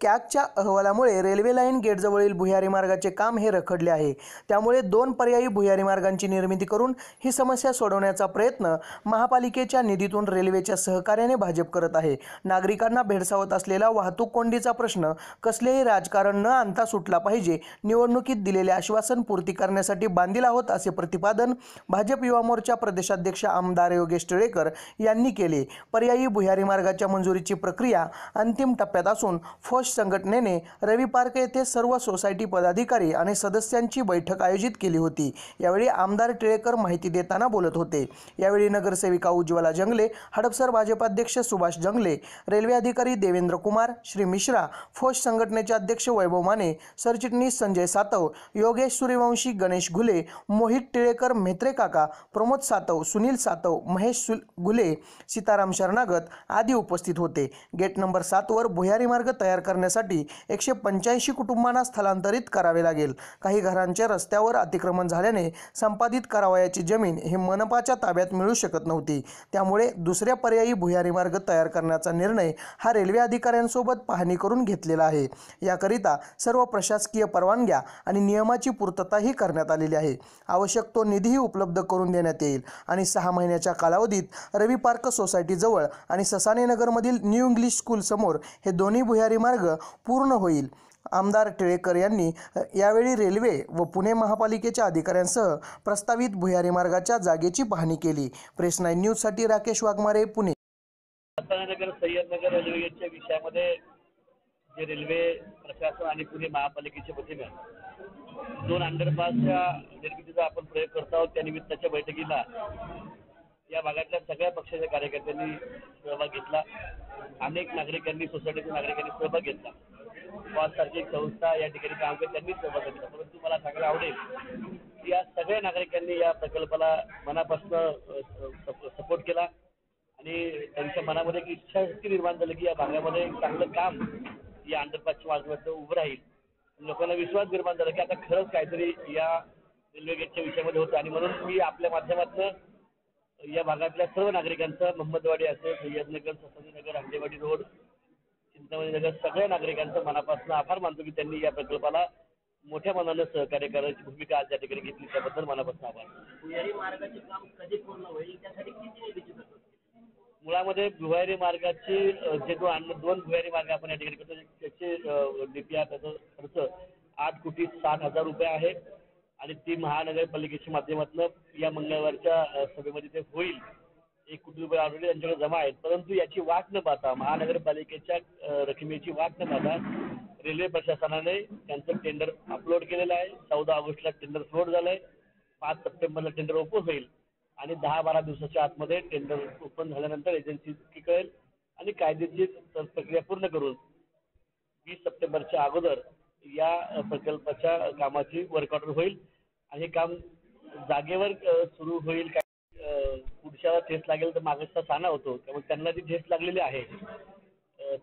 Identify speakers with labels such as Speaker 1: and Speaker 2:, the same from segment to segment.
Speaker 1: कॅगच्या अहवालामुळे railway line गेटजवळील भुयारी मार्गाचे काम हे रखडले आहे। त्यामुळे 2 पर्यायी भुयारी मार्गांची निर्मिती करून ही समस्या सोडवण्याचा प्रयत्न महापालिकेच्या निधीतून रेल्वेच्या सहकार्याने भाजप करत आहे। नागरिकांना भेडसावत असलेला वाहतूक कोंडीचा प्रश्न कसलेही राजकारण न आणता सुटला पाहिजे। निवडणुकीत दिलेले आश्वासन पूर्ती करण्यासाठी बांधील आहोत, असे प्रतिपादन भाजप युवा मोर्चा प्रदेशाध्यक्ष आमदार योगेश टिळेकर यांनी केले। पर्यायी भुयारी मार्गाच्या मंजुरीची प्रक्रिया अंतिम टप्प्यात असून संघटनेने रवी पार्क येथे सर्व सोसायटी पदाधिकारी आणि सदस्यांची बैठक आयोजित केली होती। यावेळी आमदार टिळेकर माहिती देताना बोलत होते। यावेळी नगरसेविका उज्ज्वला जंगले, हडपसर भाजपाध्यक्ष सुभाष जंगले, रेल्वे अधिकारी देवेंद्र कुमार, श्री मिश्रा, फोर्स संघटनेचे अध्यक्ष वैभव माने, सरचिटणीस संजय सातव, योगेश सूर्यवंशी, गणेश घुले, मोहित टिळेकर, म्हेत्रे काका, प्रमोद सातव, सुनील सातव, महेश घुले, सीताराम शरणागत आदी उपस्थित होते। गेट नंबर 7 वर भुयारी मार्ग तयार करण्यासाठी 185 कुटुंबांना स्थलांतरित करावे लागेल। काही घरांच्या रस्त्यावर अतिक्रमण झाल्याने संपादित करावयाची जमीन ही मनपाच्या ताब्यात मिळू शकत नव्हती। त्यामुळे दुसऱ्या पर्यायी भुयारी मार्ग तयार करण्याचा निर्णय हा रेल्वे अधिकाऱ्यांसोबत पाहणी करून घेतलेला आहे। याकरिता सर्व प्रशासकीय परवानग्या आणि नियमाची पूर्तताही करण्यात आलेली आहे। आवश्यक तो निधीही उपलब्ध करून देण्यात येईल आणि 6 महिन्याच्या कालावधीत रवी पार्क सोसायटी जवळ आणि ससाने नगरमधील न्यू इंग्लिश स्कूल समोर हे दोन्ही भुयारी मार्ग पूर्ण होईल। आमदार टिळेकर यांनी यावेळी रेल्वे व पुणे महापालिकेच्या अधिकाऱ्यांसह प्रस्तावित भुयारी मार्गाच्या जागेची पाहणी केली। प्रेस 9 न्यूज साठी राकेश वाघमारे, पुणे।
Speaker 2: ससानेनगर सय्यदनगर रेल्वे गेटच्या विषयामध्ये जे रेल्वे प्रशासन आणि पुणे महापालिकेच्या वतीने 2 अंडरपासच्या निर्मितीचा आपण प्रयोग करत आहोत। त्या निमित्ताच्या बैठकीला या भागातल्या सगळ्या पक्षाच्या कार्यकर्त्यांनी सहभाग घेतला। अनेक नागरिकांनी, सोसायटीच्या नागरिकांनी सहभाग घेतला। सारखी एक संस्था या ठिकाणी काम करते, त्यांनी सहभाग घेतला। परंतु मला सांगायला आवडेल की या सगळ्या नागरिकांनी या प्रकल्पाला मनापासून सपोर्ट केला आणि त्यांच्या मनामध्ये एक इच्छाशक्ती निर्माण झाली की या भागामध्ये एक चांगलं काम या अंडरपासच्या माध्यमातून उभं राहील। लोकांना विश्वास निर्माण झाला की आता खरंच काहीतरी या रेल्वे गेटच्या विषयामध्ये होतं आणि म्हणून मी आपल्या माध्यमातून या भागातल्या सर्व नागरिकांचं, मोहम्मदवाडी असेल, सय्यदनगर, ससानेनगर, हंडेवाडी रोड, चिंतामणी नगर, सगळ्या नागरिकांचं मनापासून आभार मानतो की त्यांनी या प्रकल्पाला मोठ्या मनानं सहकार्य करण्याची भूमिका आज या ठिकाणी घेतली, त्याबद्दल मनापासून आभार।
Speaker 3: भुयारी मार्गाचे काम कधी पूर्ण होईल, त्यासाठी किती निधीची तरतूद केली?
Speaker 2: मुळामध्ये भुयारी मार्गाची जे 2 भुयारी मार्ग आपण या ठिकाणी करतो त्याचे डीपीआर, त्याचा खर्च 8,60,00,000 रुपये आहे आणि ती महानगरपालिकेच्या माध्यमातून या मंगळवारच्या सभेमध्ये ते होईल। 1 कोटी रुपये ऑलरेडी त्यांच्याकडे जमा आहेत। परंतु याची वाट न पाहता, महानगरपालिकेच्या रकमेची वाट न पाहता रेल्वे प्रशासनाने त्यांचं टेंडर अपलोड केलेलं आहे। 14 ऑगस्टला टेंडर फ्लोट झालंय, 5 सप्टेंबरला टेंडर ओपन होईल आणि 10-12 दिवसाच्या आतमध्ये टेंडर ओपन झाल्यानंतर एजन्सी कळेल आणि कायदेशीर प्रक्रिया पूर्ण करून 20 सप्टेंबरच्या अगोदर या प्रकल्पाच्या कामाची वर्क ऑर्डर होईल आणि हे काम जागेवर सुरू होईल। पुढच्या ठेस लागेल तर मागचा साना होतो, त्यामुळे त्यांना ती ठेस लागलेली आहे।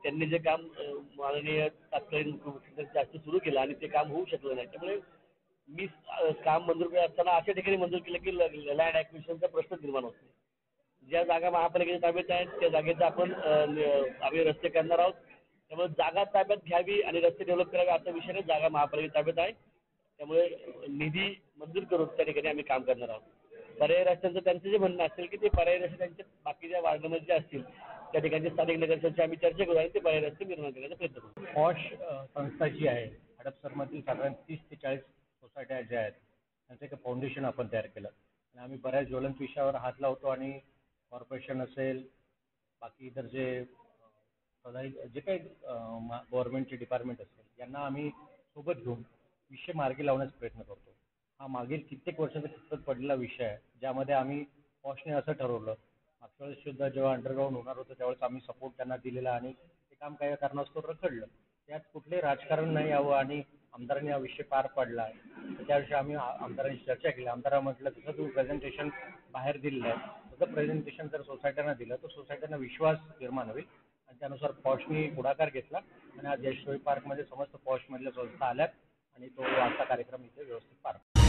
Speaker 2: त्यांनी जे काम माननीय तत्कालीन मुख्यमंत्री जास्त सुरू केलं आणि ते काम होऊ शकलं नाही। त्यामुळे मी काम मंजूर करत असताना अशा ठिकाणी मंजूर केलं की लँड ॲक्विजिशनचा प्रश्न निर्माण होत नाही। ज्या जागा महापालिकेच्या ताब्यात आहेत त्या जागेचा आम्ही रस्ते करणार आहोत। त्यामुळे जागा ताब्यात घ्यावी आणि रस्ते डेव्हलप करावे असा विषय नाही, जागा महापालिकेच्या ताब्यात आहे। त्यामुळे निधी मंजूर करून त्या ठिकाणी आम्ही काम करणार आहोत। पर्यायी रस्त्यांचं त्यांचं जे म्हणणं असेल की ते पर्यायी रस्ते त्यांच्या बाकीच्या वार्डामध्ये जे असतील त्या ठिकाणचे स्थानिक नगरसेवकांशी आम्ही चर्चा करू आणि ते पर्यायी रस्ते निर्माण करण्याचा प्रयत्न करू।
Speaker 4: पॉश संस्था जी आहे, हडपसरमधील साधारण 30 ते 40 सोसायट्या ज्या आहेत त्यांचं एक फाउंडेशन आपण तयार केलं आणि आम्ही बऱ्याच ज्वलंत विषयावर हात लावतो आणि कॉर्पोरेशन असेल, बाकी इतर जे काही गव्हर्नमेंटचे डिपार्टमेंट असेल यांना आम्ही सोबत घेऊन विषय मार्गी लावण्याचा प्रयत्न करतो। हा मागील कित्येक वर्षाचा खितपत पडलेला विषय आहे, ज्यामध्ये आम्ही पॉशने असं ठरवलं, मागच्या वेळेस सुद्धा जेव्हा अंडरग्राऊंड होणार होतं त्यावेळेस आम्ही सपोर्ट त्यांना दिलेला आणि ते काम काही कारणास्तव रखडलं। त्यात कुठलेही राजकारण नाही यावं आणि आमदारांनी हा विषय पार पाडला आहे, तर त्याविषयी आम्ही आमदारांशी चर्चा केली। आमदारांना म्हटलं जसं तुम्ही प्रेझेंटेशन बाहेर दिलेलं आहे तसं प्रेझेंटेशन जर सोसायट्यांना दिलं तर सोसायट्यांना विश्वास निर्माण होईल आणि त्यानुसार पॉशनी पुढाकार घेतला आणि आज यशोई पार्कमध्ये समस्त पॉशमधल्या संस्था आल्यात आणि तो आजचा कार्यक्रम इथे व्यवस्थित पार पडला।